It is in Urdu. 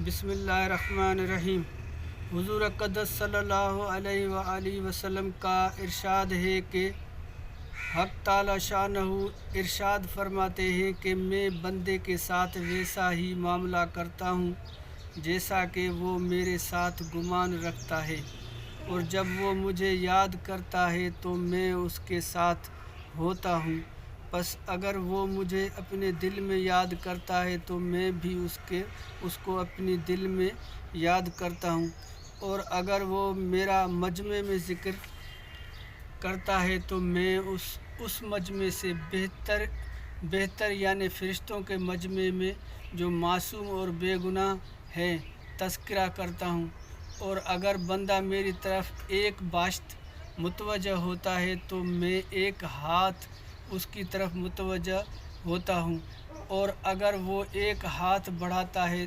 بسم اللہ الرحمن الرحیم۔ حضور اقدس صلی اللہ علیہ وآلہ وسلم کا ارشاد ہے کہ حق تعالی شانہ ارشاد فرماتے ہیں کہ میں بندے کے ساتھ ویسا ہی معاملہ کرتا ہوں جیسا کہ وہ میرے ساتھ گمان رکھتا ہے، اور جب وہ مجھے یاد کرتا ہے تو میں اس کے ساتھ ہوتا ہوں۔ پس اگر وہ مجھے اپنے دل میں یاد کرتا ہے تو میں بھی اس کو اپنے دل میں یاد کرتا ہوں، اور اگر وہ میرا مجمع میں ذکر کرتا ہے تو میں اس مجمع سے بہتر یعنی فرشتوں کے مجمع میں جو معصوم اور بے گناہ ہے تذکرہ کرتا ہوں، اور اگر بندہ میری طرف ایک باشت متوجہ ہوتا ہے تو میں ایک ہاتھ اس کی طرف متوجہ ہوتا ہوں، اور اگر وہ ایک ہاتھ بڑھاتا ہے